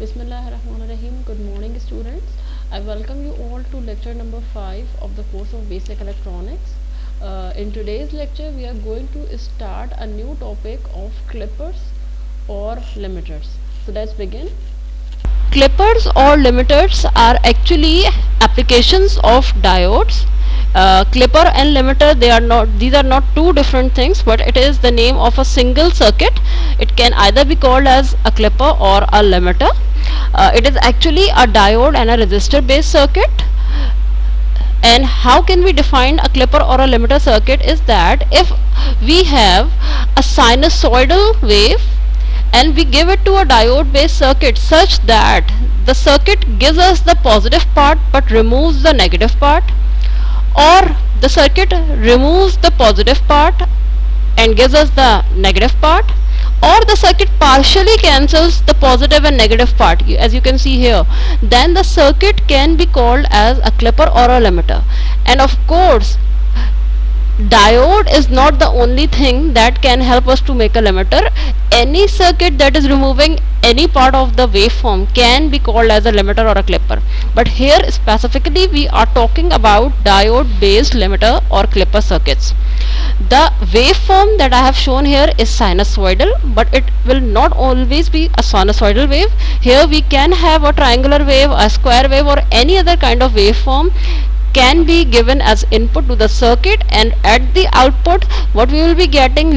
Bismillahirrahmanirrahim. Good morning, students. I welcome you all to lecture number 5 of the course of Basic Electronics. In today's lecture, we are going to start a new topic of clippers or limiters. So let's begin. Clippers or limiters are actually applications of diodes. Clipper and limiter, these are not two different things, but it is the name of a single circuit. It can either be called as a clipper or a limiter. It is actually a diode and a resistor based circuit. And how can we define a clipper or a limiter circuit is that if we have a sinusoidal wave and we give it to a diode based circuit such that the circuit gives us the positive part but removes the negative part, or the circuit removes the positive part and gives us the negative part, or the circuit partially cancels the positive and negative part, as you can see here, then the circuit can be called as a clipper or a limiter. And of course, diode is not the only thing that can help us to make a limiter. Any circuit that is removing any part of the waveform can be called as a limiter or a clipper. But here specifically we are talking about diode based limiter or clipper circuits. The waveform that I have shown here is sinusoidal, but it will not always be a sinusoidal wave. Here we can have a triangular wave, a square wave, or any other kind of waveform can be given as input to the circuit, and at the output what we will be getting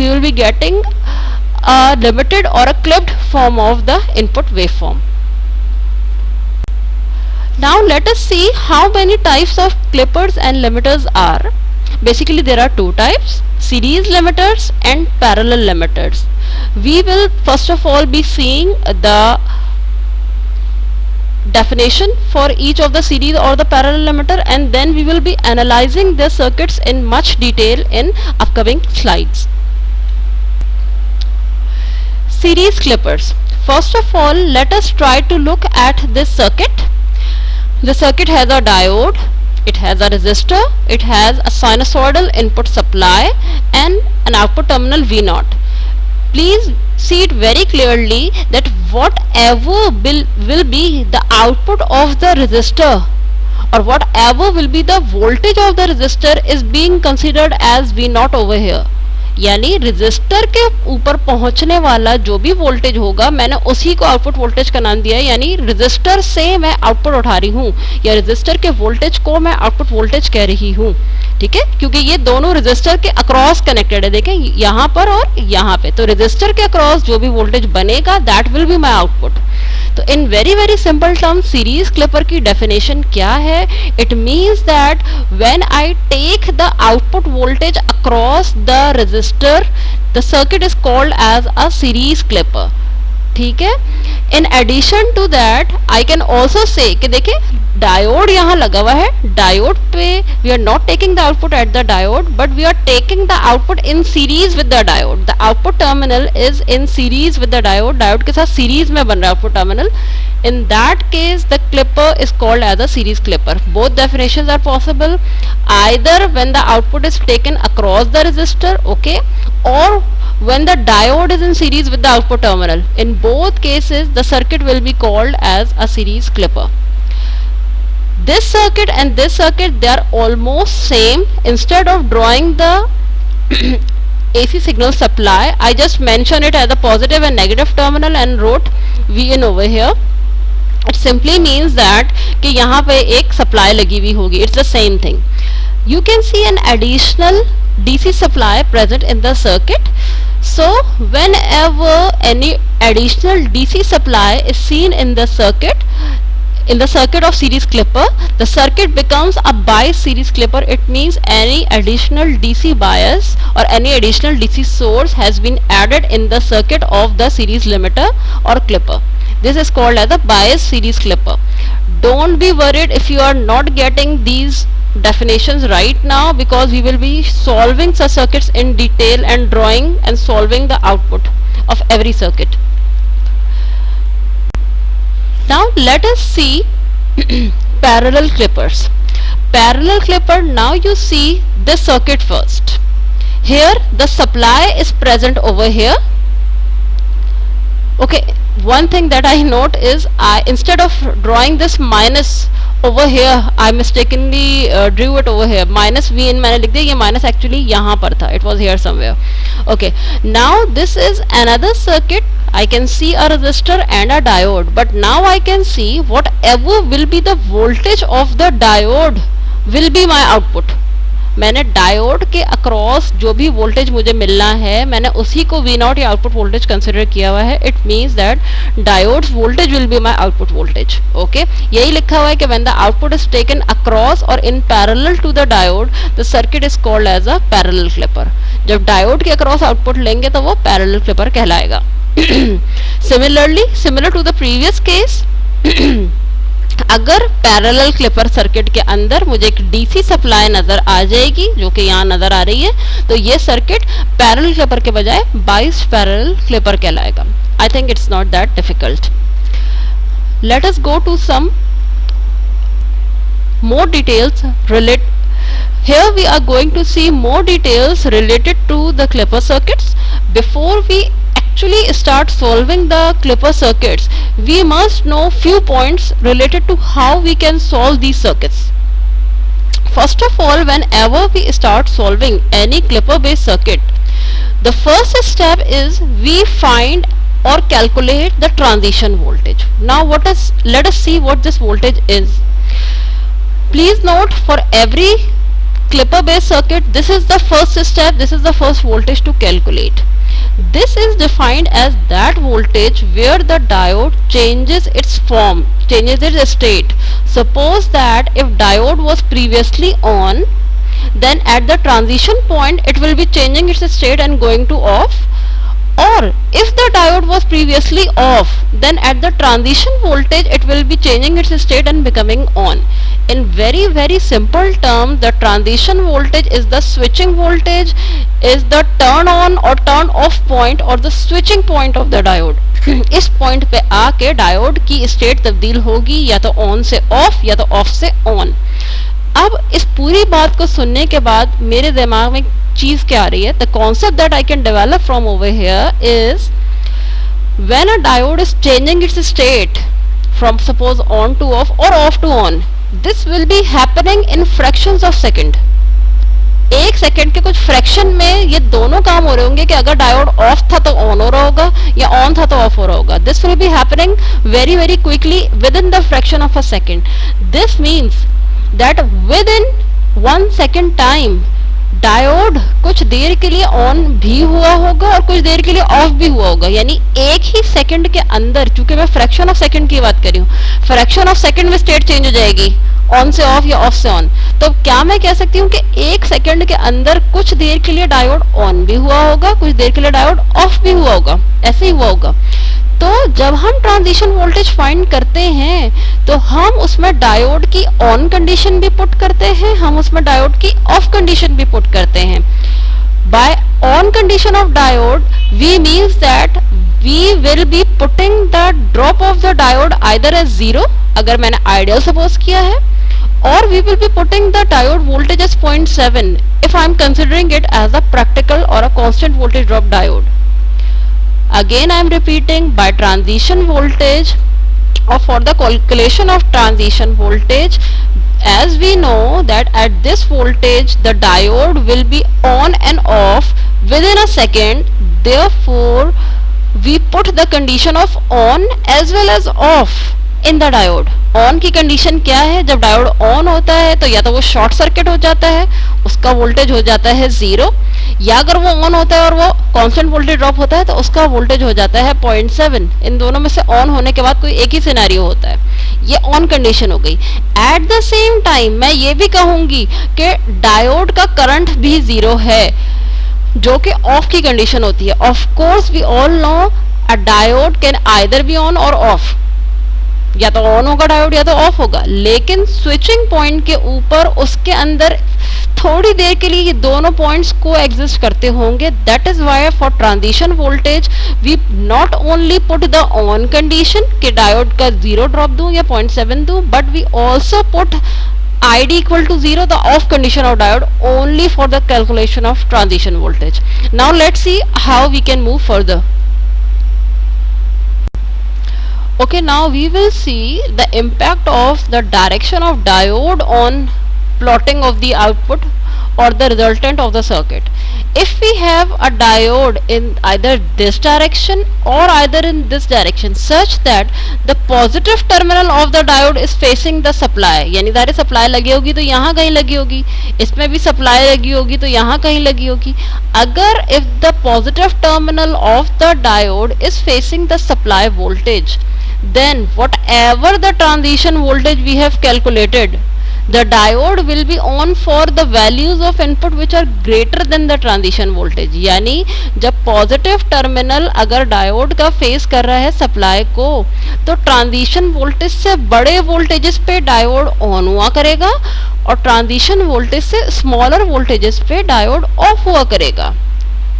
a limited or a clipped form of the input waveform. Now let us see how many types of clippers and limiters are. Basically there are two types: series limiters and parallel limiters. We will first of all be seeing the definition for each of the series or the parallel limiter, and then we will be analyzing the circuits in much detail in upcoming slides. Series clippers. First of all, let us try to look at this circuit. The circuit has a diode, it has a resistor, it has a sinusoidal input supply and an output terminal V0. Please see it very clearly that whatever will be the output of the resistor or whatever will be the voltage of the resistor is being considered as V0 over here. यानी resistor के ऊपर पहुंचने वाला जो भी voltage होगा मैंने उसी को आउटपुट वोल्टेज का नाम दिया है, यानी रेजिस्टर से मैं आउटपुट उठा रही हूँ या रेजिस्टर के वोल्टेज को मैं आउटपुट वोल्टेज कह रही हूँ. ठीक है, क्योंकि ये दोनों रेजिस्टर के अक्रॉस कनेक्टेड है. देखें यहाँ पर और यहाँ पे, तो रेजिस्टर के अक्रॉस जो भी वोल्टेज बनेगा that will be my output. तो in very very simple term series clipper की डेफिनेशन क्या है? It means that when I take the output voltage across the resistor the circuit is called as a series clipper. ठीक है. In addition to that I can also say कि देखिए diode यहाँ लगा हुआ है, डायोड पे we are not taking the output at the diode but we are taking the output in series with the diode. The output terminal is in series with the diode. Diode के साथ series में बन रहा है output terminal. In that case the clipper is called as a series clipper. Both definitions are possible, either when the output is taken across the resistor, okay, or when the diode is in series with the output terminal. In both cases the circuit will be called as a series clipper. This circuit and this circuit, they are almost same. Instead of drawing the AC signal supply, I just mentioned it as a positive and negative terminal and wrote Vin over here. It simply means that कि यहाँ पे एक supply लगी हुई होगी. It's the same thing. You can see an additional DC supply present in the circuit. So whenever any additional DC supply is seen in the circuit of series clipper, the circuit becomes a bi-series clipper. It means any additional DC bias or any additional DC source has been added in the circuit of the series limiter or clipper. This is called as a biased series clipper. Don't be worried if you are not getting these definitions right now, because we will be solving such circuits in detail and drawing and solving the output of every circuit. Now let us see parallel clippers. Parallel clipper, now you see this circuit first. Here the supply is present over here. Okay, one thing that I note is instead of drawing this minus over here, I mistakenly drew it over here. Minus v in मैंने लिख दिया, ये minus actually यहाँ पर था, it was here somewhere. Okay, now this is another circuit. I can see a resistor and a diode, but now I can see whatever will be the voltage of the diode will be my output. मैंने diode के across जो भी voltage मुझे मिलना है, मैंने उसी को V नॉट या आउटपुट वोल्टेज कंसिडर किया हुआ है. It means that diodes voltage will be my output voltage. Okay, यही लिखा हुआ है कि when the output is taken across और in parallel to the diode the circuit is called as a parallel clipper. जब डायोड के across output लेंगे तो वो पैरेलल क्लिपर कहलाएगा. Similarly, similar to the previous case, अगर पैरेलल क्लिपर सर्किट के अंदर मुझे एक डीसी सप्लाई नजर आ जाएगी जो कि यहाँ नजर आ रही है, तो ये सर्किट पैरेलल क्लिपर के बजाय बाइस पैरेलल क्लिपर कहलाएगा. I think it's not that difficult. Let us go to some more details relate. Here we are going to see more details related to the clipper circuits. Before we actually start solving the clipper circuits, we must know few points related to how we can solve these circuits. First of all, whenever we start solving any clipper based circuit, the first step is we find or calculate the transition voltage. Now let us see what this voltage is. Please note, for every clipper based circuit, this is the first step, this is the first voltage to calculate. This is defined as that voltage where the diode changes its form, changes its state. Suppose that if diode was previously on, then at the transition point it will be changing its state and going to off. Or if the diode was previously off, then at the transition voltage it will be changing its state and becoming on. In very simple terms, the transition voltage is the switching voltage, is the turn on or turn off point or the switching point of the diode. इस point पे आके diode की state तब्दील होगी या तो on से of या तो ऑफ से ऑन. अब इस पूरी बात को सुनने के बाद मेरे दिमाग में चीज क्या आ रही है? The concept that I can develop from over here is when a diode is changing its state from suppose on to off or off to on, this will be happening in fractions of second. एक second के कुछ fraction में ये दोनों काम हो रहे होंगे कि अगर डायोड ऑफ था तो ऑन हो रहा होगा या ऑन था तो ऑफ हो रहा होगा. This will be happening very quickly with in the fraction of a second. This means that with in 1 second time diode कुछ देर के लिए ऑन भी हुआ होगा और कुछ देर के लिए ऑफ भी हुआ होगा. यानी एक ही सेकंड के अंदर, चूंकि मैं फ्रैक्शन ऑफ सेकंड की बात कर रही हूँ, फ्रैक्शन ऑफ सेकंड में स्टेट चेंज हो जाएगी ऑन से ऑफ या ऑफ से ऑन. तो क्या मैं कह सकती हूँ कि एक सेकंड के अंदर कुछ देर के लिए डायोड ऑन भी हुआ होगा, कुछ देर के लिए डायोड ऑफ भी हुआ होगा, ऐसे ही हुआ होगा. तो जब हम ट्रांजिशन वोल्टेज फाइंड करते हैं तो हम उसमें डायोड की ऑन कंडीशन भी पुट करते हैं, हम उसमें डायोड की ऑफ कंडीशन भी पुट करते हैं. By on condition of diode we means that we will be putting the drop of the diode either as 0 अगर मैंने आइडियल सपोज किया है, or we will be putting the diode voltage as 0.7 if I am considering it as a practical or a constant voltage drop diode. Again I am repeating, by transition voltage or for the calculation of transition voltage, as we know that at this voltage the diode will be on and off within a second, therefore we put the condition of on as well as off in the diode. On की condition क्या है? जब diode on होता है तो या तो वो शॉर्ट सर्किट हो जाता है, उसका वोल्टेज हो जाता है 0, या अगर वो ऑन होता है और वो कांस्टेंट वोल्टेज ड्रॉप होता है तो उसका वोल्टेज हो जाता है 0.7. इन दोनों में से ऑन होने के बाद कोई एक ही सिनेरियो होता है. ये ऑन कंडीशन हो गई. एट द सेम टाइम मैं ये भी कहूंगी कि डायोड का करंट भी 0 है, जो कि ऑफ की कंडीशन होती है. Of course we all know a diode can either be on और ऑफ, या तो ऑन होगा डायोड या तो ऑफ होगा, लेकिन स्विचिंग पॉइंट के ऊपर उसके अंदर थोड़ी देर के लिए ये दोनों पॉइंट्स को एग्जिस्ट करते होंगे. That is why for transition voltage we not only put the on condition कि डायोड का 0 ड्रॉप दूं या 0.7 दूं, but we also put ID equal to 0, the off condition of diode, only for the calculation of transition voltage. Now let's see how we can move further. Okay, now we will see the impact of the direction of diode on plotting of the output or the resultant of the circuit. If we have a diode in either this direction or either in this direction such that the positive terminal of the diode is facing the supply, यानी सारी supply लगी होगी तो यहाँ कहीं लगी होगी, इसमें भी सप्लाई लगी होगी तो यहाँ कहीं लगी होगी. अगर if the positive terminal of the diode is facing the supply voltage, then whatever the transition voltage we have calculated, the diode will be on for the values of input which are greater than the transition voltage. यानी जब positive terminal अगर diode का face कर रहा है supply को, तो transition voltage से बड़े वोल्टेजेस पे डायोड ऑन हुआ करेगा और ट्रांजिशन वोल्टेज से स्मॉलर वोल्टेजेस पे डायोड ऑफ हुआ करेगा.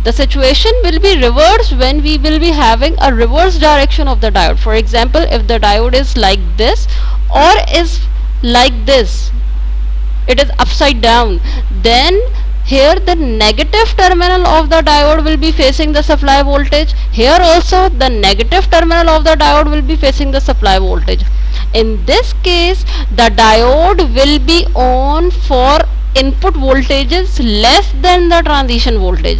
The situation will be reversed when we will be having a reverse direction of the diode. For example, if the diode is like this or is like this, it is upside down, then here the negative terminal of the diode will be facing the supply voltage. Here also the negative terminal of the diode will be facing the supply voltage. In this case, the diode will be on for input voltages less than the transition voltage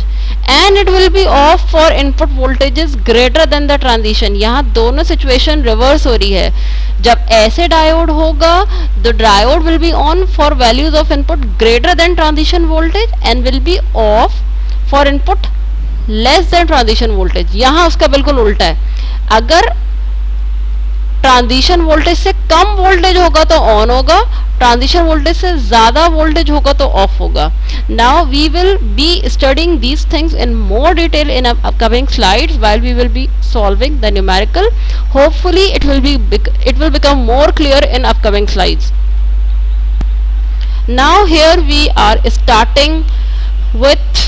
and it will be off for input voltages greater than the transition. यहाँ दोनों situation reverse हो रही है. जब ऐसे diode होगा, the diode will be on for values of input greater than transition voltage and will be off for input less than transition voltage. यहाँ उसका बिल्कुल उल्टा है. अगर ट्रांजिशन वोल्टेज से कम वोल्टेज होगा तो ऑन होगा, ट्रांजिशन वोल्टेज से ज्यादा वोल्टेज होगा तो ऑफ होगा. Now we will be studying these things in more detail in upcoming slides while we will be solving the numerical. Hopefully it will become more clear in upcoming slides. Now here we are starting with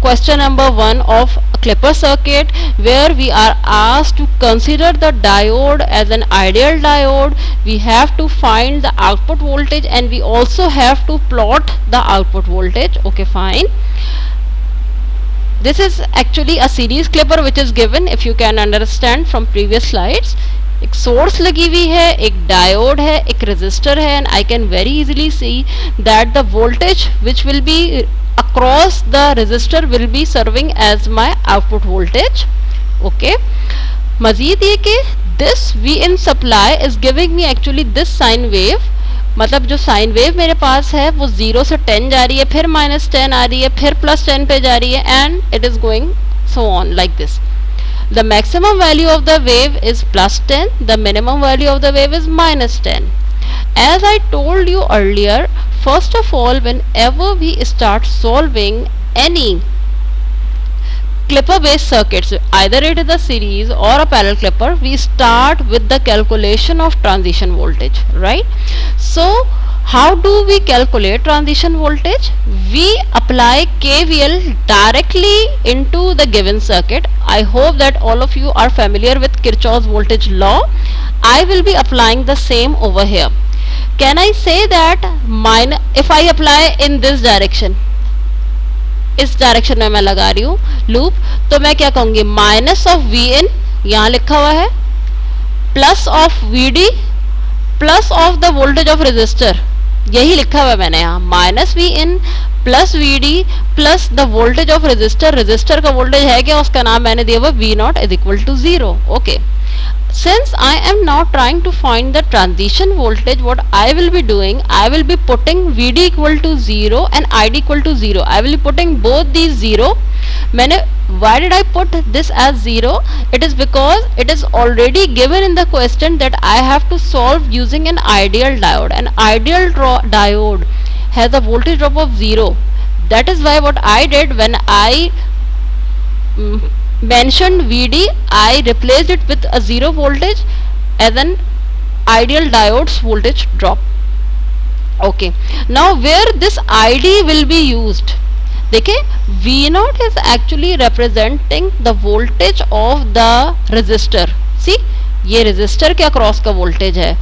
question number 1 of a Clipper circuit, where we are asked to consider the diode as an ideal diode. We have to find the output voltage and we also have to plot the output voltage. Okay, fine. This is actually a series clipper which is given, if you can understand from previous slides. एक source लगी हुई है, एक diode है, एक resistor है, and I can very easily see that the voltage which will B across the resistor will be serving as my output voltage. Okay, मजीद ये कि this V in supply is giving me actually this sine wave. मतलब जो sine wave मेरे पास है वो 0 से 10 जा रही है, फिर -10 आ रही है, फिर +10 पे जा रही है, and it is going so on like this. The maximum value of the wave is +10, the minimum value of the wave is -10. As I told you earlier, first of all, whenever we start solving any clipper based circuits, either it is a series or a parallel clipper, we start with the calculation of transition voltage, right? So how do we calculate transition voltage? We apply KVL directly into the given circuit. I hope that all of you are familiar with Kirchhoff's voltage law. I will be applying the same over here. Can I say that if I apply in this direction, इस direction में मैं लगा रही हूँ loop, तो मैं क्या कहूँगी, माइनस ऑफ वी इन यहाँ लिखा हुआ है, plus of V D plus of the voltage of resistor, यही लिखा हुआ है मैंने यहाँ, minus V in plus V D plus the voltage of resistor. Resistor का वोल्टेज है क्या, उसका नाम मैंने दिया हुआ V naught is equal to 0. Okay, since I am now trying to find the transition voltage, what I will be doing, I will be putting VD equal to 0 and ID equal to 0. I will be putting both these 0. Why did I put this as 0? It is because it is already given in the question that I have to solve using an ideal diode. An ideal diode has a voltage drop of 0. That is why what I did, when I mentioned VD, I replaced it with a 0 voltage as an ideal diode's voltage drop. Okay, now where this ID will be used, देखिए V0 is actually representing the voltage of the resistor. See, ये resistor के across का voltage है.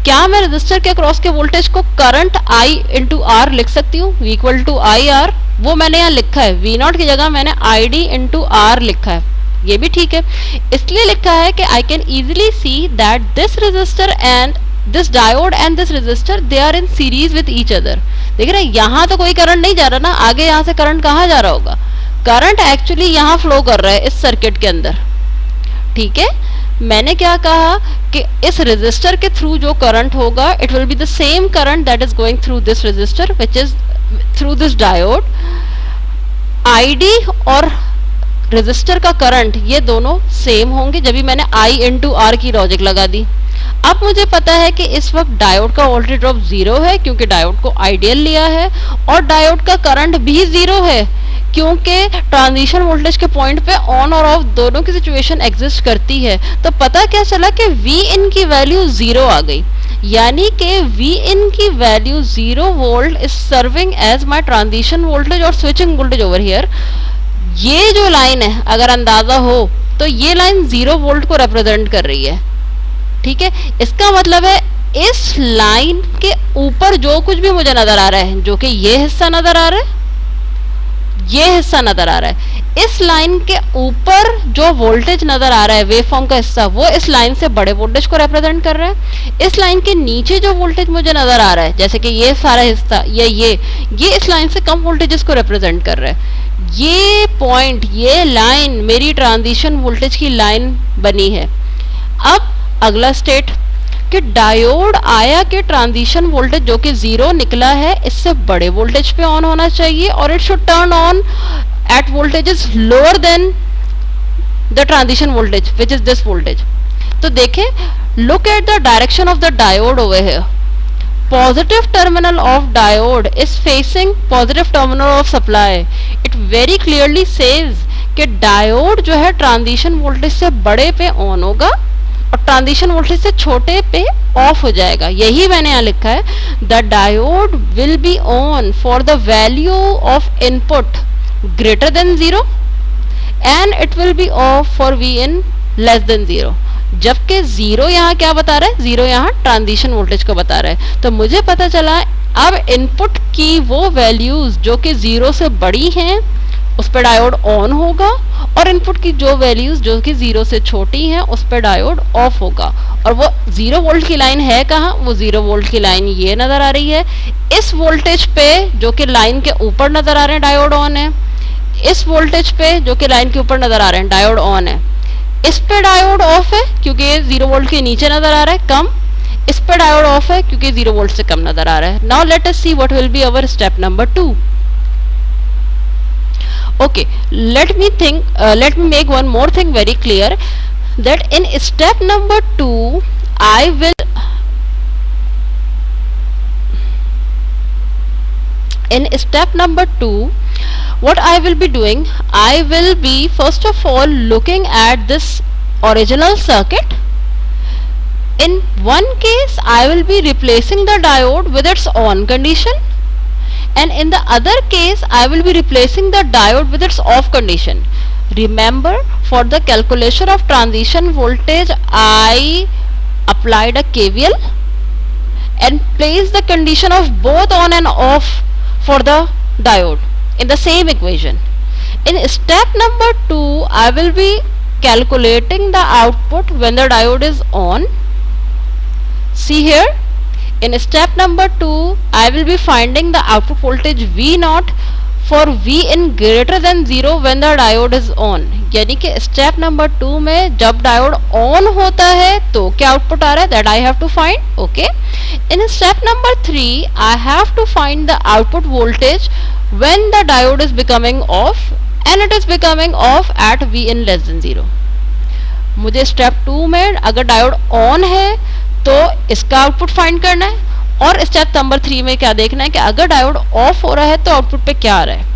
क्या मैं resistor के across के voltage को करंट I इंटू आर लिख सकती हूँ, V equal to I R? वो मैंने यहाँ लिखा है, V0 की जगह मैंने ID इंटू आर लिखा है. ये भी ठीक है। इसलिए लिखा है कि I can easily see that this resistor and this diode and this resistor they are in series with each other. देख रहे हैं यहाँ तो कोई करंट नहीं जा रहा ना, आगे यहाँ से करंट कहाँ जा रहा होगा, करंट एक्चुअली यहाँ फ्लो कर रहा है इस सर्किट के अंदर। ठीक है, मैंने क्या कहा कि इस रेजिस्टर के थ्रू जो करंट होगा it will be the same current that is going through this resistor which is through this diode. ID और रेजिस्टर का करंट ये दोनों सेम होंगे, जब भी मैंने I इंटू आर की लॉजिक लगा दी। अब मुझे पता है कि इस वक्त डायोड का वोल्टेज ड्रॉप 0 है क्योंकि डायोड को आइडियल लिया है, और डायोड का करंट भी 0 है क्योंकि ट्रांजिशन वोल्टेज के पॉइंट पे ऑन और ऑफ दोनों की सिचुएशन एग्जिस्ट करती है। तो पता क्या चला कि V in की वैल्यू 0 आ गई, यानी कि V in की value 0 volt is serving as my transition voltage और स्विचिंग वोल्टेज ओवर हियर। ये जो लाइन है अगर अंदाजा हो तो ये लाइन 0 वोल्ट को रिप्रेजेंट कर रही है। ठीक है, इसका मतलब है इस लाइन के ऊपर जो कुछ भी मुझे नजर आ रहा है, जो कि ये हिस्सा नजर आ रहा है, ये हिस्सा नजर आ रहा है, इस लाइन के ऊपर जो वोल्टेज नजर आ रहा है वेव फॉर्म का हिस्सा, वो इस लाइन से बड़े वोल्टेज को रिप्रेजेंट कर रहा है। इस लाइन के नीचे जो वोल्टेज मुझे नजर आ रहा है, जैसे कि ये सारा हिस्सा ये इस लाइन से कम वोल्टेजेस को रिप्रेजेंट कर रहा है। ये पॉइंट, ये लाइन मेरी ट्रांजिशन वोल्टेज की लाइन बनी है। अब अगला स्टेट कि डायोड आया कि ट्रांजिशन वोल्टेज जो कि 0 निकला है इससे बड़े वोल्टेज पे ऑन होना चाहिए और it should turn on at voltages lower than the transition voltage which is this voltage. तो देखें, look at the direction of the diode over here. Positive terminal of diode is facing positive terminal of supply. It very clearly says कि diode जो है transition voltage से बड़े पे on होगा और ट्रांजिशन वोल्टेज से छोटे पे ऑफ हो जाएगा। यही मैंने यहाँ लिखा है, the diode will be on for the value of input greater than 0 and it will B of for V in less than 0। जबकि 0 यहाँ क्या बता रहा है, 0 यहाँ ट्रांजिशन वोल्टेज को बता रहा है। तो मुझे पता चला अब इनपुट की वो वैल्यूज जो कि 0 से बड़ी हैं उस पर डायोड ऑन होगा और इनपुट की जो वैल्यूज जो कि 0 से छोटी हैं उस पर डायोड ऑफ होगा। और वो 0 वोल्ट की लाइन है कहाँ, वो 0 वोल्ट की लाइन ये नजर आ रही है। इस वोल्टेज पे जो कि लाइन के ऊपर नजर आ रहे हैं डायोड ऑन है, इस वोल्टेज पे जो कि लाइन के ऊपर नजर आ रहे हैं डायोड ऑन है। इस पे डायोड ऑफ है क्योंकि ये 0 वोल्ट के नीचे नजर आ रहा है कम, इस पे डायोड ऑफ है क्योंकि 0 वोल्ट से कम नजर आ रहा है। Now let us see what will be our step number 2। Okay, let me make one more thing very clear, that in step number 2 what I will be doing, I will be first of all looking at this original circuit. In one case I will be replacing the diode with its on condition, and in the other case I will be replacing the diode with its off condition. Remember, for the calculation of transition voltage I applied a KVL and placed the condition of both on and off for the diode in the same equation. In step number 2 I will be calculating the output when the diode is on. See here, in step number 2 I will be finding the output voltage V0 for V in greater than 0 when the diode is on. यानी कि step number 2 में जब diode on होता है तो क्या output आ रहा है, that I have to find. Okay, in step number 3 I have to find the output voltage when the diode is becoming off and it is becoming off at V in less than 0. मुझे step 2 में अगर diode on है तो इसका output find करना है, और step number 3 में क्या देखना है कि अगर डायोड ऑफ हो रहा है तो आउटपुट पे क्या आ रहा है।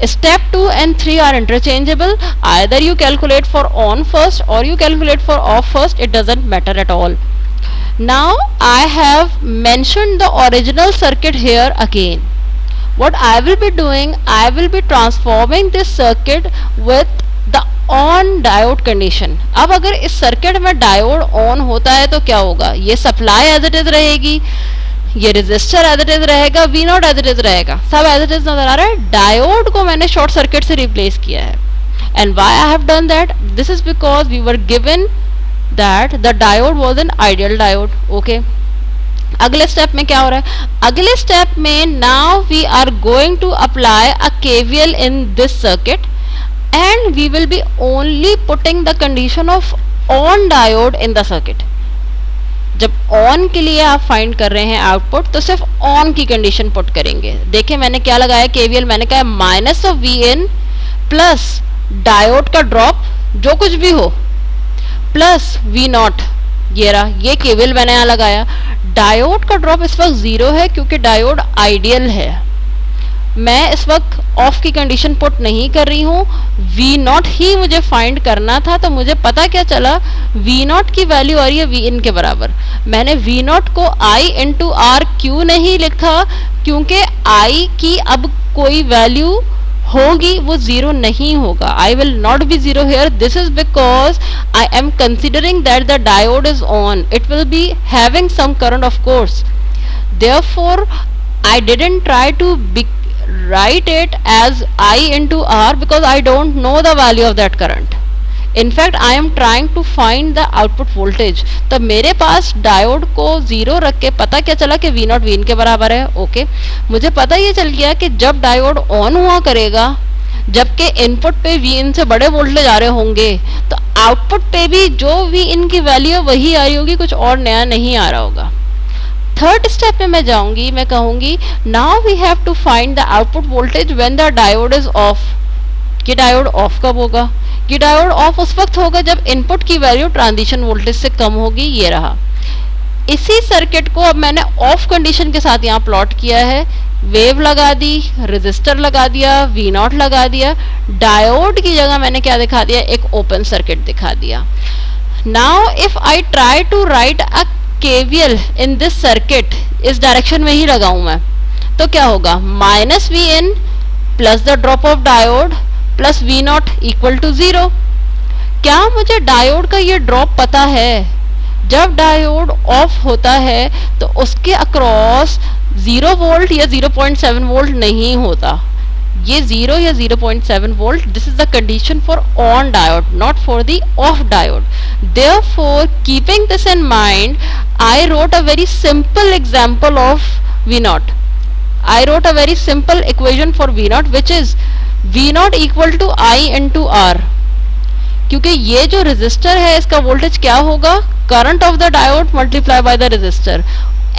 Step 2 and 3 are interchangeable. Either you calculate for on first or you calculate for off first, it doesn't matter at all. Now I have mentioned the original circuit here again. What I will be doing, I will be transforming this circuit with the on diode condition. अब अगर इस circuit में diode on होता है तो क्या होगा, ये सप्लाई एज इट इज रहेगी, ये रेजिस्टर एज इट इज रहेगा, V0 एज इट इज रहेगा, सब एज इट इज नजर आ रहा है। डायोड को मैंने शॉर्ट सर्किट से रिप्लेस किया है। And why I have done that? This is because we were given that the diode was an ideal diode. Okay. अगले स्टेप में क्या हो रहा है? अगले स्टेप में now we are going to apply a KVL in this circuit and we will be only putting the condition of on diode in the circuit. जब on के लिए आप फाइंड कर रहे हैं आउटपुट तो सिर्फ ऑन की कंडीशन पुट करेंगे. देखिए मैंने क्या लगाया KVL, मैंने कहा minus of Vin plus diode का ड्रॉप जो कुछ भी हो प्लस V0. ये रहा, ये KVL मैंने यहाँ लगाया. डायोड का ड्रॉप इस वक्त 0 है क्योंकि डायोड आइडियल है. मैं इस वक्त ऑफ की कंडीशन पुट नहीं कर रही हूँ. V0 ही मुझे फाइंड करना था, तो मुझे पता क्या चला, V0 की वैल्यू आ रही है Vin के बराबर. मैंने V0 को I इंटू R क्यों नहीं लिखा? क्योंकि I की अब कोई वैल्यू होगी वो 0 नहीं होगा. I will not be 0 here. This is because I am considering that the diode is on. It will be having some current of course. Therefore, I didn't try to write it as I into R because I don't know the value of that current. In fact, I am trying to find the output voltage. तो मेरे पास diode को 0 रख के पता क्या चला कि V0 Vin के बराबर है. ओके, मुझे पता ये चल गया कि जब डायोड ऑन हुआ करेगा, जबकि इनपुट पे Vin से बड़े वोल्टेज आ रहे होंगे, तो आउटपुट पे भी जो Vin की वैल्यू वही आ रही होगी, कुछ और नया नहीं आ रहा होगा. थर्ड स्टेप में मैं जाऊंगी, मैं कहूंगी now we have to find the output voltage when the diode is off. कि डायोड ऑफ कब होगा? कि डायोड ऑफ उस वक्त होगा जब इनपुट की वैल्यू ट्रांजिशन वोल्टेज से कम होगी. ये रहा. इसी सर्किट को अब मैंने ऑफ कंडीशन के साथ यहाँ प्लॉट किया है. वेव लगा दी, रेजिस्टर लगा दिया, V0 लगा दिया. डायोड की जगह मैंने क्या दिखा दिया? एक ओपन सर्किट दिखा दिया. Now if I try to write a KVL in this circuit, इस डायरेक्शन में ही लगाऊं मैं, तो क्या होगा? Minus Vin plus the drop of diode plus V0 equal to 0. क्या मुझे डायोड का ये ड्रॉप पता है? जब डायोड ऑफ होता है तो उसके अक्रॉस 0 वोल्ट या 0.7 वोल्ट नहीं होता. ये 0 या 0.7 volt, this is the condition for on diode, not for the of diode. Therefore, keeping this in mind, I wrote a very simple example of V0. I wrote a very simple equation for V0, which is V0 equal to I into R. क्योंकि ये जो resistor है इसका voltage क्या होगा? Current of the diode multiply by the resistor.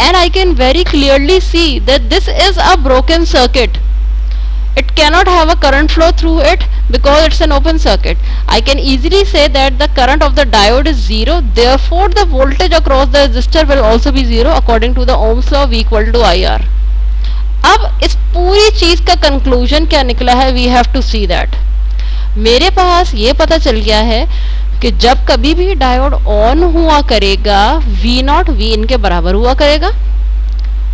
And I can very clearly see that this is a broken circuit. It cannot have a current flow through it because it's an open circuit. I can easily say that the current of the diode is 0. Therefore, the voltage across the resistor will also be 0 according to the Ohm's law V equal to IR. अब इस पूरी चीज का conclusion क्या निकला है? We have to see that. मेरे पास ये पता चल गया है कि जब कभी भी डायोड ऑन हुआ करेगा V0 Vin के बराबर हुआ करेगा.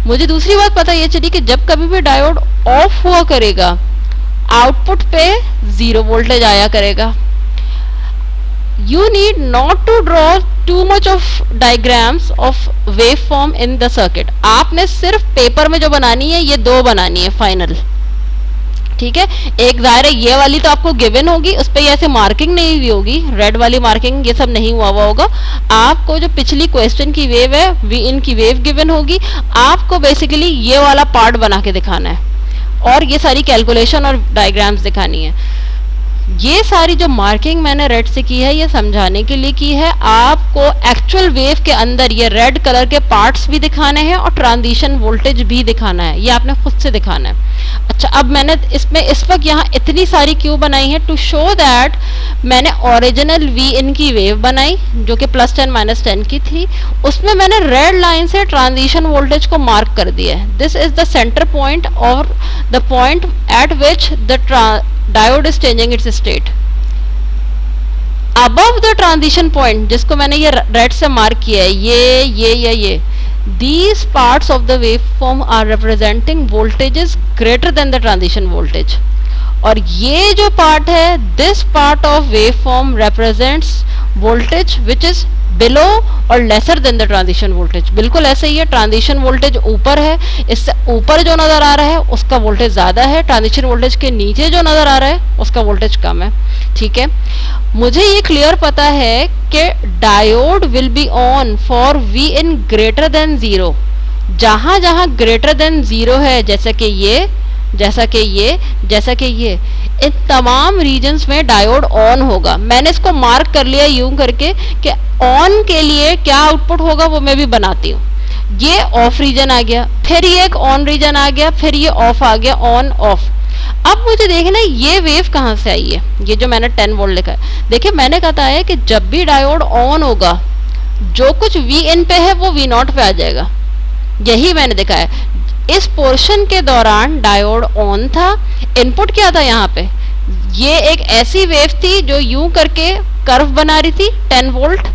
मुझे दूसरी बात पता ये चली कि जब कभी भी डायोड ऑफ हुआ करेगा आउटपुट पे 0 वोल्टेज आया करेगा. You need not to draw too much of diagrams of waveform in the circuit. आपने सिर्फ पेपर में जो बनानी है ये 2 बनानी है फाइनल. ठीक है, एक जाहिर है ये वाली तो आपको गिवन होगी, उस पर ऐसे मार्किंग नहीं हुई होगी, रेड वाली मार्किंग ये सब नहीं हुआ होगा. आपको जो पिछली क्वेश्चन की वेव है Vin की वेव गिवन होगी, आपको बेसिकली ये वाला पार्ट बना के दिखाना है और ये सारी कैलकुलेशन और डायग्राम्स दिखानी है. ये सारी जो मार्किंग मैंने रेड से की है ये समझाने के लिए की है. आपको एक्चुअल वेव के अंदर ये रेड कलर के पार्ट्स भी दिखाने हैं और ट्रांजिशन वोल्टेज भी दिखाना है, ये आपने खुद से दिखाना है. अच्छा, अब मैंने इसमें इस वक्त यहाँ इतनी सारी क्यों बनाई है? टू शो दैट मैंने ओरिजिनल Vin की वेव बनाई जो कि +10 -10 की थी, उसमें मैंने रेड लाइन से ट्रांजिशन वोल्टेज को मार्क कर दिया है. This is the centre point और the point at which the diode is changing its state. Above the transition point जिसको मैंने ये रेड से मार्क किया है, ये these parts of the waveform are representing voltages greater than the transition voltage. और ये जो पार्ट है, this part of waveform represents voltage which is below और lesser than the transition voltage. बिल्कुल ऐसे ही है, ट्रांजिशन वोल्टेज ऊपर है, इससे ऊपर जो नजर आ रहा है उसका वोल्टेज ज्यादा है, ट्रांजिशन वोल्टेज के नीचे जो नजर आ रहा है उसका वोल्टेज कम है। ठीक है, मुझे ये क्लियर पता है कि diode will be on for V in greater than zero. जहां जहां ग्रेटर देन जीरो है, जैसा कि ये, जैसा कि ये, जैसा कि ये, इन तमाम रीजन्स में डायोड ऑन होगा। मैंने इसको मार्क कर लिया यूं करके कि ऑन के लिए क्या आउटपुट होगा वो मैं भी बनाती हूँ। ये ऑफ रीजन आ गया, फिर ये एक ऑन रीजन आ गया, फिर ये ऑफ आ गया, ऑन ऑफ। अब मुझे देखना ये वेव कहाँ से आई है, ये जो मैंने 10 वोल्ट लिखा है। देखिए मैंने कहा है कि जब भी डायोड ऑन होगा जो कुछ वी इन पे है वो वी नॉट पे आ जाएगा, यही मैंने देखा है। इस पोर्शन के दौरान डायोड ऑन था, इनपुट क्या था यहाँ पे, ये एक ऐसी वेव थी जो यूं करके कर्व बना रही थी 10 वोल्ट,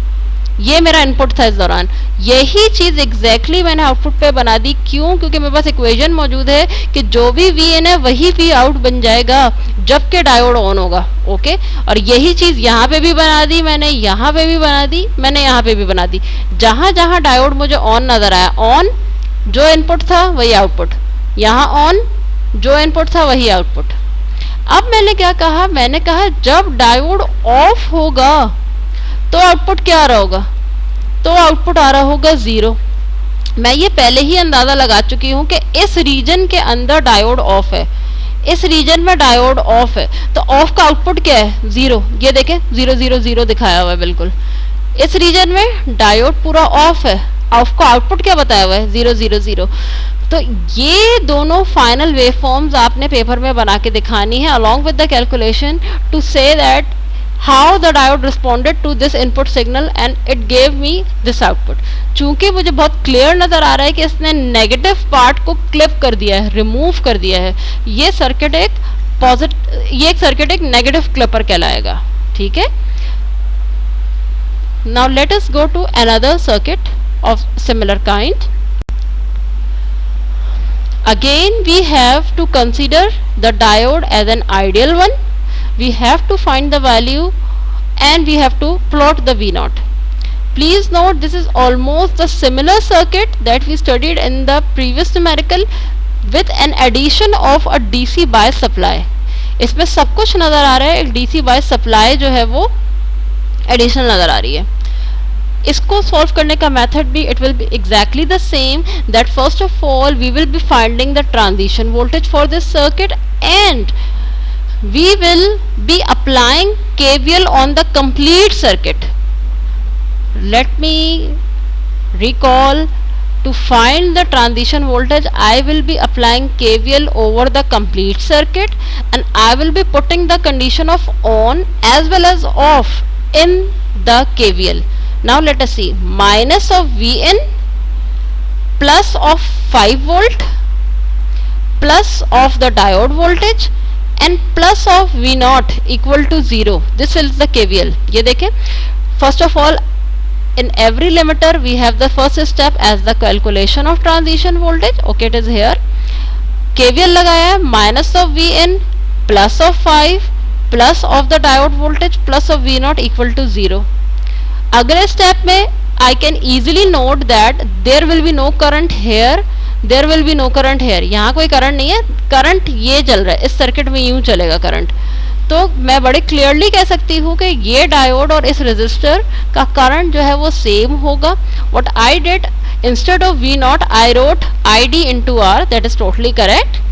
ये मेरा इनपुट था इस दौरान। यही चीज एग्जैक्टली मैंने आउटपुट पे बना दी। क्यों? क्योंकि मेरे पास इक्वेशन मौजूद है कि जो भी वी इन है वही वी आउट बन जाएगा जबकि डायोड ऑन होगा। ओके, और यही चीज यहाँ पे भी बना दी मैंने, यहाँ पे भी बना दी मैंने, यहाँ पे भी बना दी। जहां जहां डायोड मुझे ऑन नजर आया, ऑन जो इनपुट था वही आउटपुट, यहाँ ऑन जो इनपुट था वही आउटपुट। अब मैंने क्या कहा, मैंने कहा जब डायोड ऑफ होगा तो आउटपुट क्या आ रहा होगा, तो आउटपुट आ रहा होगा 0। मैं ये पहले ही अंदाजा लगा चुकी हूँ कि इस रीजन के अंदर डायोड ऑफ है, इस रीजन में डायोड ऑफ है, तो ऑफ का आउटपुट क्या है, 0। ये देखें 0 0 0 दिखाया हुआ है बिल्कुल। इस रीजन में डायोड पूरा ऑफ है, ऑफ का आउटपुट क्या बताया हुआ है, 0 0 0। तो ये दोनों फाइनल वेव फॉर्म्स आपने पेपर में बना के दिखानी है along with the calculation to see that how the diode responded to this input signal and it gave me this output। चूंकि मुझे बहुत क्लियर नजर आ रहा है कि इसने नेगेटिव पार्ट को क्लिप कर दिया है, रिमूव कर दिया है, ये सर्किट एक नेगेटिव क्लिपर कहलाएगा। ठीक है, now let us go to another circuit of similar kind। Again we have to consider the diode as an ideal one। We have to find the value and we have to plot the V0। Please note this is almost the similar circuit that we studied in the previous numerical with an addition of a DC bias supply। इसमें सब कुछ नजर आ रहा है, एक DC bias supply जो है वो additional नजर आ रही है। इसको सॉल्व करने का मेथड भी it will be exactly the same, that first of all we will be finding the transition voltage for this circuit and we will be applying KVL on the complete circuit। Let me recall, to find the transition voltage I will be applying KVL over the complete circuit and I will be putting the condition of on as well as off in the KVL। Now let us see, minus of Vn plus of 5 volt plus of the diode voltage and plus of V0 equal to 0। This is the KVL। ये देखें, first of all in every limiter we have the first step as the calculation of transition voltage। Okay, it is here, KVL लगाया, minus of Vn plus of 5 plus of the diode voltage plus of V0 equal to 0। अगले step में I can easily note that there will be no current here, there will be no current here. यहाँ कोई current नहीं है, current ये चल रहा है, इस सर्किट में यूं चलेगा करंट। तो मैं बड़े क्लियरली कह सकती हूँ कि ये डायोड और इस रेजिस्टर का करंट जो है वो सेम होगा। What I did, instead of V naught I wrote I D into R, that is totally correct.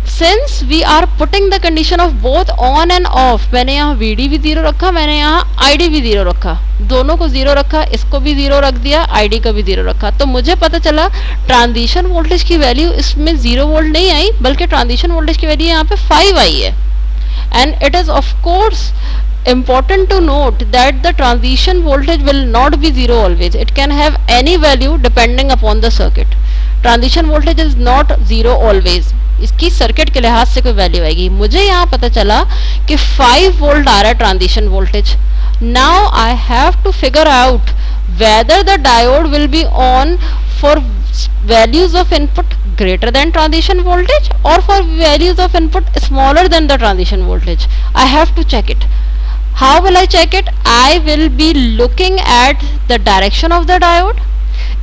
Since we are putting the condition of both on and off, मैंने यहाँ we D भी 0 रखा, मैंने यहाँ I D भी 0 रखा, दोनों को 0 रखा, इसको भी 0 रख दिया, आईडी को भी 0 रखा। तो मुझे पता चला ट्रांजिशन वोल्टेज की वैल्यू इसमें 0 वोल्ट नहीं आई, बल्कि ट्रांजिशन वोल्टेज की वैल्यू यहाँ पे 5 आई है। And it is of course important to note that the transition voltage will not be 0 always, it can have any value depending upon the circuit। transition voltage is not 0 always, इसकी circuit के लिहाज से कोई value आएगी। मुझे यहाँ पता चला कि 5 वोल्ट आ रहा है transition voltage. Now I have to figure out whether the diode will be on for values of input greater than transition voltage or for values of input smaller than the transition voltage। I have to check it। How will I check it? I will be looking at the direction of the diode.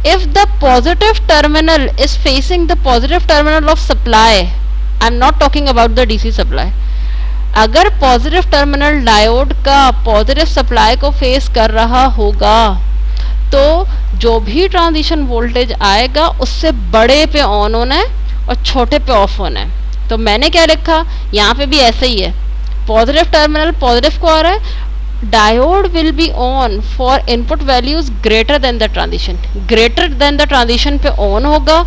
If the positive terminal is facing the positive terminal of supply, I'm not talking about the DC supply. अगर positive terminal diode का positive supply को face कर रहा होगा तो जो भी transition voltage आएगा उससे बड़े पे ऑन होना है और छोटे पे ऑफ होना है. तो मैंने क्या लिखा, यहाँ पे भी ऐसे ही है, पॉजिटिव टर्मिनल पॉजिटिव को आ रहा है, diode will be on for input values greater than the transition. Greater than the transition पे ऑन होगा,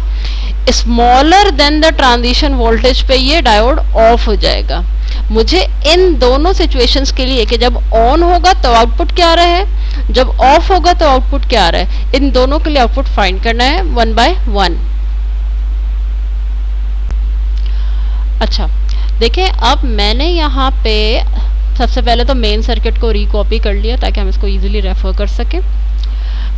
smaller than the transition voltage पे ये डायोड ऑफ हो जाएगा. मुझे इन दोनों सिचुएशंस के लिए कि जब ऑन होगा तो आउटपुट क्या आ रहा है, जब ऑफ होगा तो आउटपुट क्या आ रहा है, इन दोनों के लिए आउटपुट फाइंड करना है 1 by 1. अच्छा देखिए, अब मैंने यहाँ पे सबसे पहले तो मेन सर्किट को रिकॉपी कर लिया ताकि हम इसको इजीली रेफर कर सकें.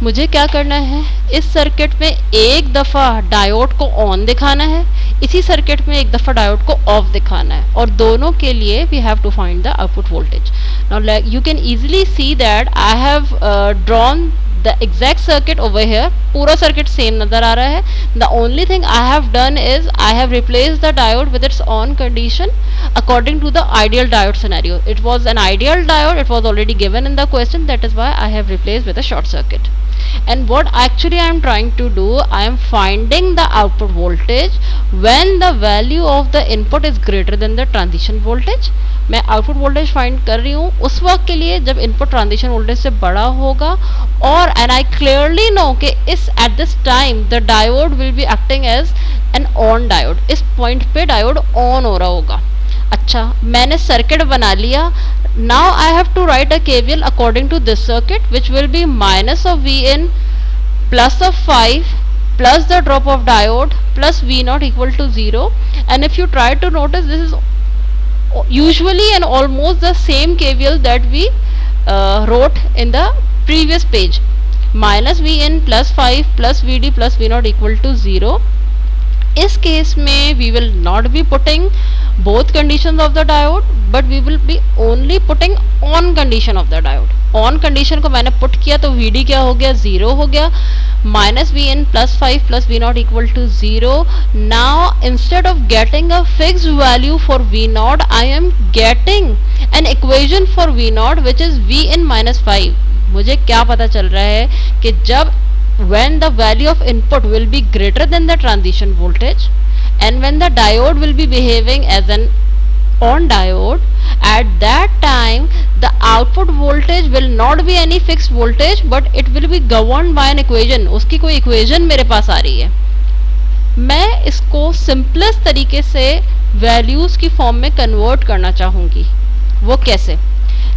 मुझे क्या करना है, इस सर्किट में एक दफ़ा डायोड को ऑन दिखाना है, इसी सर्किट में एक दफ़ा डायोड को ऑफ दिखाना है, और दोनों के लिए we have to find the output voltage. Now you can easily see that I have drawn the exact circuit over here. पूरा सर्किट सेम नज़र आ रहा है. The only thing I have done is I have replace the diode with its on condition according to the ideal diode scenario. It was an ideal diode, it was already given in the question, that is why I have replaced with a short circuit. And what actually I am trying to do, I am finding the output voltage when the value of the input is greater than the transition voltage. मैं output voltage find कर रही हूँ उस वक्त के लिए जब input transition voltage से बड़ा होगा, और एंड आई क्लियरली नो कि इस at this time the diode will be acting as an on diode. इस पॉइंट पे डायोड ऑन हो रहा होगा. अच्छा, मैंने सर्किट बना लिया. Now I have to write a KVL according to this circuit which will be minus of V in plus of 5 plus the drop of diode plus V naught equal to 0. And if you try to notice, this is usually and almost the same KVL that we wrote in the previous page. Minus V in plus 5 plus VD plus V naught equal to 0. इस case में we will not be putting both conditions of the diode, but we will be only putting on condition of the diode. On condition को मैंने put किया तो VD क्या हो गया, 0 हो गया. Minus V in plus 5 plus V naught equal to 0. Now instead of getting a fixed value for V naught, I am getting an equation for V naught which is V in minus 5. मुझे क्या पता चल रहा है कि जब when the value of input will be greater than the transition voltage and when the diode will be behaving as an on diode, at that time the output voltage will not be any fixed voltage but it will be governed by an equation. उसकी कोई equation मेरे पास आ रही है. मैं इसको simplest तरीके से values की फॉर्म में कन्वर्ट करना चाहूँगी. वो कैसे?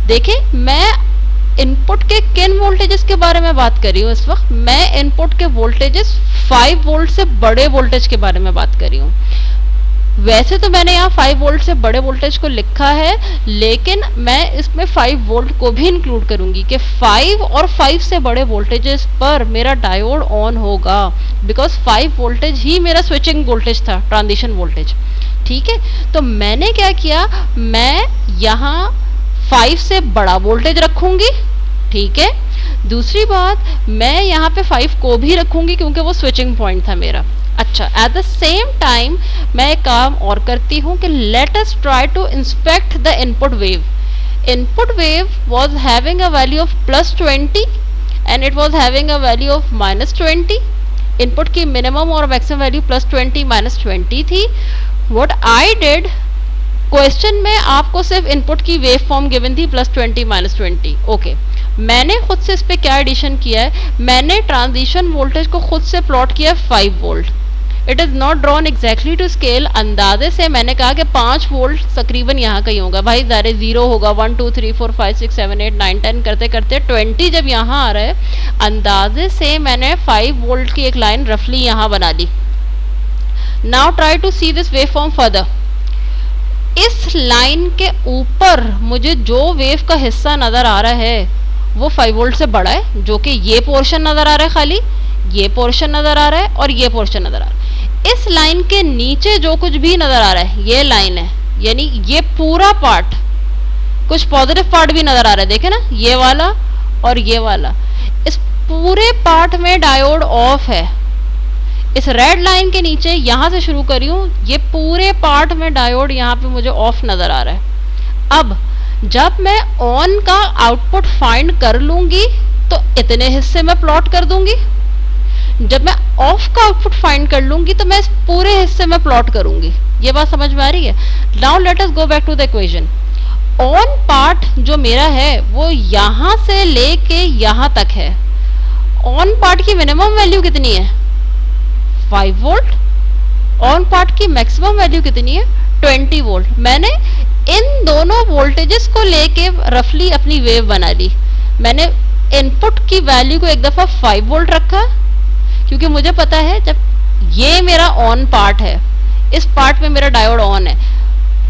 देखिए, मैं इनपुट के किन वोल्टेजेस के बारे में बात कर रही हूँ इस वक्त. मैं इनपुट के वोल्टेजेस 5 वोल्ट से बड़े वोल्टेज के बारे में बात कर रही हूँ. वैसे तो मैंने यहाँ 5 वोल्ट से बड़े वोल्टेज को लिखा है, लेकिन मैं इसमें 5 वोल्ट को भी इंक्लूड करूंगी कि 5 और 5 से बड़े वोल्टेजेस पर मेरा डायोड ऑन होगा, बिकॉज 5 वोल्टेज ही मेरा स्विचिंग वोल्टेज था, ट्रांजिशन वोल्टेज. ठीक है, तो मैंने क्या किया, मैं यहाँ 5 से बड़ा वोल्टेज रखूंगी. ठीक है, दूसरी बात, मैं यहाँ पे 5 को भी रखूंगी क्योंकि वो स्विचिंग पॉइंट था मेरा. अच्छा, एट द सेम टाइम मैं एक काम और करती हूँ कि let us try to inspect the input wave. Input wave was having a value of +20 and it was having a value of -20. Input की मिनिमम और मैक्सिमम वैल्यू +20 -20 थी. व्हाट आई डिड, क्वेश्चन में आपको सिर्फ इनपुट की wave form given थी +20 -20. Okay, मैंने खुद से इस पे क्या एडिशन किया है, मैंने ट्रांजिशन वोल्टेज को खुद से प्लॉट किया 5 volt. It is not drawn exactly to scale. अंदाजे से मैंने कहा कि 5 वोल्ट तकरीबन यहाँ कहीं होगा. भाई ज़ारे 0 होगा, 1 2 3 4 5 6 7 8 9 10 करते करते 20 जब यहाँ आ रहा है, अंदाजे से मैंने 5 वोल्ट की एक लाइन रफली यहाँ बना ली. Now try to see this wave form further. इस लाइन के ऊपर मुझे जो वेव का हिस्सा नज़र आ रहा है वो 5 वोल्ट से बड़ा है, जो कि ये पोर्शन नज़र आ रहा है, खाली ये पोर्शन नज़र आ रहा है और ये पोर्शन नज़र आ रहा है. इस लाइन के नीचे जो कुछ भी नज़र आ रहा है ये लाइन है, यानी ये पूरा पार्ट कुछ पॉजिटिव पार्ट भी नजर आ रहा है, देखे ना, ये वाला और ये वाला। इस पूरे पार्ट में डायोड ऑफ है। इस रेड लाइन के नीचे यहां से शुरू करी हूं, ये पूरे पार्ट में डायोड यहाँ पे मुझे ऑफ नजर आ रहा है। अब जब मैं ऑन का आउटपुट फाइंड कर लूंगी तो इतने हिस्से में प्लॉट कर दूंगी, जब मैं ऑफ का आउटपुट फाइंड कर लूंगी तो मैं इस पूरे हिस्से में प्लॉट करूंगी। ये बात समझ में आ रही है? Now let us go back to the equation. On part जो मेरा है वो यहां से लेके यहां तक है। ऑन पार्ट की मिनिमम वैल्यू कितनी है? 5 वोल्ट। ऑन पार्ट की मैक्सिमम वैल्यू कितनी है? 20 वोल्ट। मैंने इन दोनों वोल्टेजेस को लेके रफली अपनी वेव बना ली। मैंने इनपुट की वैल्यू को एक दफा 5 वोल्ट रखा, क्योंकि मुझे पता है जब ये मेरा ऑन पार्ट है, इस पार्ट में मेरा डायोड ऑन है,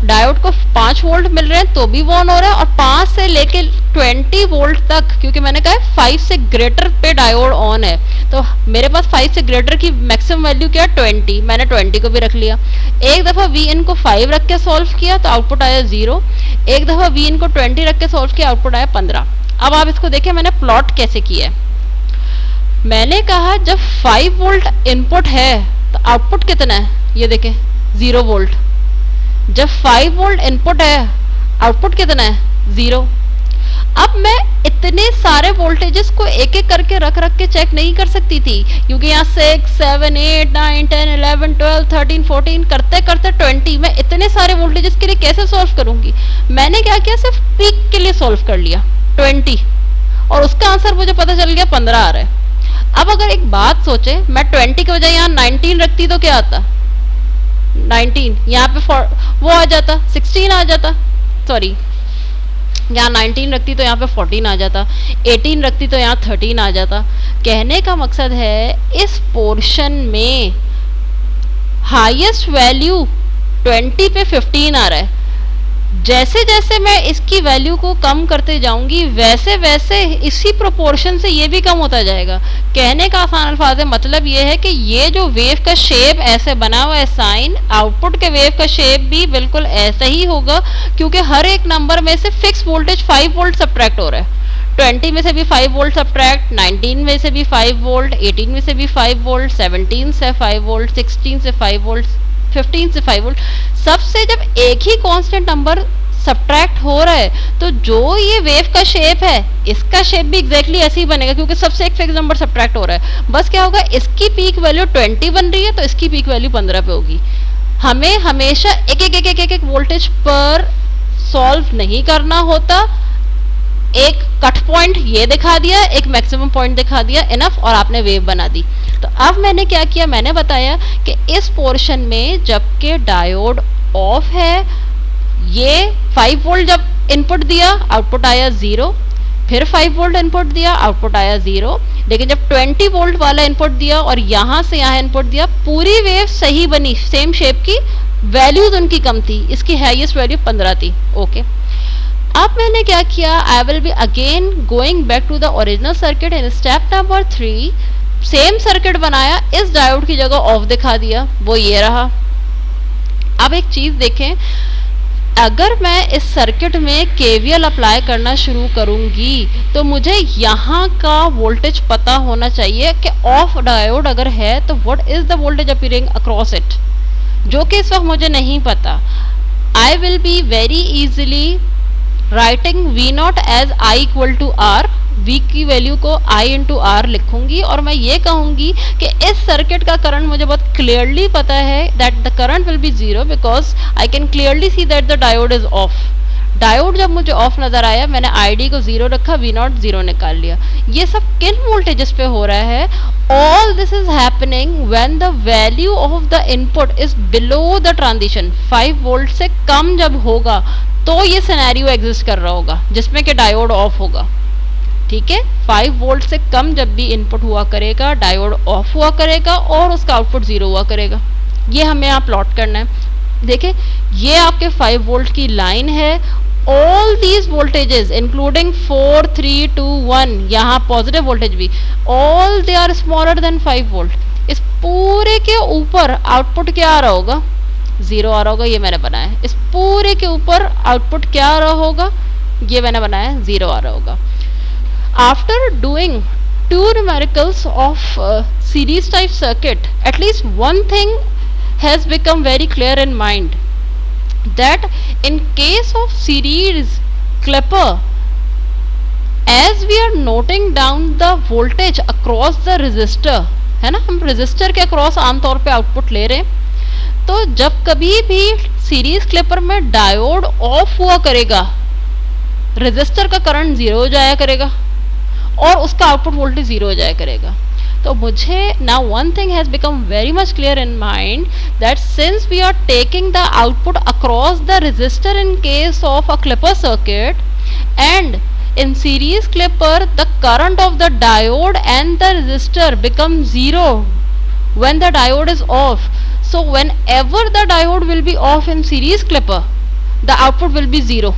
डायोड को 5 वोल्ट मिल रहे हैं तो भी वो ऑन हो रहा है, और 5 से लेके 20 वोल्ट तक, क्योंकि मैंने कहा 5 से ग्रेटर पे डायोड ऑन है, तो मेरे पास 5 से ग्रेटर की मैक्सिमम वैल्यू क्या है? 20। मैंने 20 को भी रख लिया। एक दफा वी इन को 5 रख के सॉल्व किया तो आउटपुट आया 0। एक दफा वी इन को 20 रख के सॉल्व किया, आउटपुट आया 15। अब आप इसको देखिए मैंने प्लॉट कैसे किया है। मैंने कहा जब 5 वोल्ट इनपुट है तो आउटपुट कितना है? ये देखें 0 वोल्ट। जब 5 वोल्ट इनपुट है आउटपुट कितना है? 0। अब मैं इतने सारे वोल्टेजेस को एक एक करके रख के चेक नहीं कर सकती थी, क्योंकि यहाँ 6, 7, 8, 9, 10, 11, 12, 13, 14 करते करते 20, मैं इतने सारे वोल्टेजेस के लिए कैसे सॉल्व करूंगी? मैंने क्या किया, सिर्फ पीक के लिए सॉल्व कर लिया 20, और उसका आंसर मुझे पता चल गया 15 आ रहा है। अब अगर एक बात सोचे, मैं 20 के बजाय यहाँ 19 रखती तो क्या आता? 19 यहाँ पे वो आ जाता, 16 आ जाता, सॉरी यहाँ 19 रखती तो यहाँ पे 14 आ जाता, 18 रखती तो यहाँ 13 आ जाता। कहने का मकसद है इस पोर्शन में हाईएस्ट वैल्यू 20 पे 15 आ रहा है। जैसे जैसे मैं इसकी वैल्यू को कम करते जाऊंगी वैसे वैसे इसी प्रोपोर्शन से ये भी कम होता जाएगा। कहने का आसान अल्फाज है, मतलब ये है कि ये जो वेव का शेप ऐसे बना हुआ है साइन, आउटपुट के वेव का शेप भी बिल्कुल ऐसा ही होगा, क्योंकि हर एक नंबर में से फिक्स वोल्टेज 5 वोल्ट सब्ट्रैक्ट हो रहा है। 20 में से भी 5 वोल्ट सब्ट्रैक्ट, 19 में से भी 5 वोल्ट, 18 में से भी 5 वोल्ट, 17 से 5 वोल्ट, 16 से 5 वोल्ट, 15 से 5 वोल्ट। सबसे जब एक ही कांस्टेंट नंबर सब्ट्रैक्ट हो रहा है तो जो ये वेव का शेप है इसका शेप भी एग्जैक्टली ऐसे ही बनेगा, क्योंकि सबसे एक फिक्स नंबर सब्ट्रैक्ट हो रहा है। बस क्या होगा, इसकी पीक वैल्यू 20 बन रही है तो इसकी पीक वैल्यू 15 पे होगी। हमें हमेशा एक वोल्टेज पर सॉल्व नहीं करना होता। एक कट पॉइंट ये दिखा दिया, एक मैक्सिमम पॉइंट दिखा दिया, इनफ, और आपने वेव बना दी। तो अब मैंने क्या किया, मैंने बताया कि इस पोर्शन में जबकि डायोड ऑफ है, ये 5 वोल्ट जब इनपुट दिया आउटपुट आया 0, फिर 5 वोल्ट इनपुट दिया आउटपुट आया 0, लेकिन जब 20 वोल्ट वाला इनपुट दिया और यहां से यहां इनपुट दिया, पूरी वेव सही बनी, सेम शेप की, वैल्यूज उनकी कम थी, इसकी हाईएस्ट वैल्यू 15 थी। ओके, अब मैंने क्या किया, I will be again going back to the original circuit in step number 3। Same circuit बनाया, इस डायोड की जगह ऑफ दिखा दिया, वो ये रहा। अब एक चीज देखें, अगर मैं इस सर्किट में केवीएल अप्लाई करना शुरू करूंगी तो मुझे यहाँ का वोल्टेज पता होना चाहिए कि ऑफ डायोड अगर है तो what is the voltage appearing across it, जो कि इस वक्त मुझे नहीं पता। I will be very easily writing V naught as I equal to R, V की वैल्यू को I इंटू आर लिखूंगी, और मैं ये कहूंगी कि इस सर्किट का करंट मुझे बहुत क्लियरली पता है that the current will be 0 because I can clearly see that the diode is of. Diode जब मुझे ऑफ नजर आया, मैंने ID को 0 रखा, V नॉट 0 निकाल लिया। ये सब किन वोल्टेजेस पे हो रहा है? All this is happening when the value of the input is below the transition. 5 volt से कम जब होगा तो ये सिनेरियो एग्जिस्ट कर रहा होगा जिसमें कि डायोड ऑफ होगा। ठीक है, 5 वोल्ट से कम जब भी इनपुट हुआ करेगा, डायोड ऑफ हुआ करेगा और उसका आउटपुट 0 हुआ करेगा। ये हमें यहाँ प्लॉट करना है। देखिए, ये आपके 5 वोल्ट की लाइन है। ऑल दीज वोल्टेजेस इंक्लूडिंग 4, 3, 2, 1, यहाँ पॉजिटिव वोल्टेज भी, all they are smaller than 5 volt. इस पूरे के ऊपर आउटपुट क्या आ रहा होगा? 0 आ रहा होगा, ये मैंने बनाया है। इस पूरे के ऊपर आउटपुट क्या आ रहा होगा? ये मैंने बनाया 0 आ रहा होगा. After doing two numericals of series type circuit, at least one thing has become very clear in mind, that in case of series clipper, as we are noting down the voltage across the resistor, है ना, हम resistor के across आमतौर पे output ले रहे हैं, तो जब कभी भी सीरीज क्लिपर में डायोड ऑफ हुआ करेगा, रेजिस्टर का करंट 0 हो जाया करेगा और उसका आउटपुट वोल्टेज 0 हो जाया करेगा. तो मुझे now one thing has become very much clear in mind, that since we are taking the output across the resistor in case of a clipper circuit, and in series clipper the current of the diode and the resistor becomes 0 when the diode is off. So whenever the diode will be off in series clipper, the output will be 0.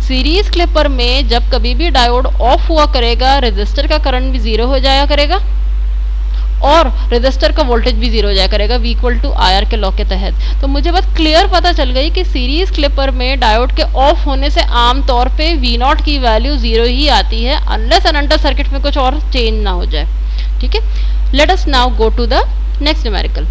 Series clipper में जब कभी भी diode off हुआ करेगा, resistor का current भी 0 हो जाया करेगा और रेजिस्टर का वोल्टेज भी 0 हो जाया करेगा, V = IR के लॉ के तहत. तो मुझे बस क्लियर पता चल गई कि सीरीज क्लिपर में डायोड के ऑफ होने से आमतौर पे V0 की वैल्यू 0 ही आती है, अनलेस एंड अंटिल सर्किट में कुछ और चेंज ना हो जाए. ठीक है, let us now go to the next numerical.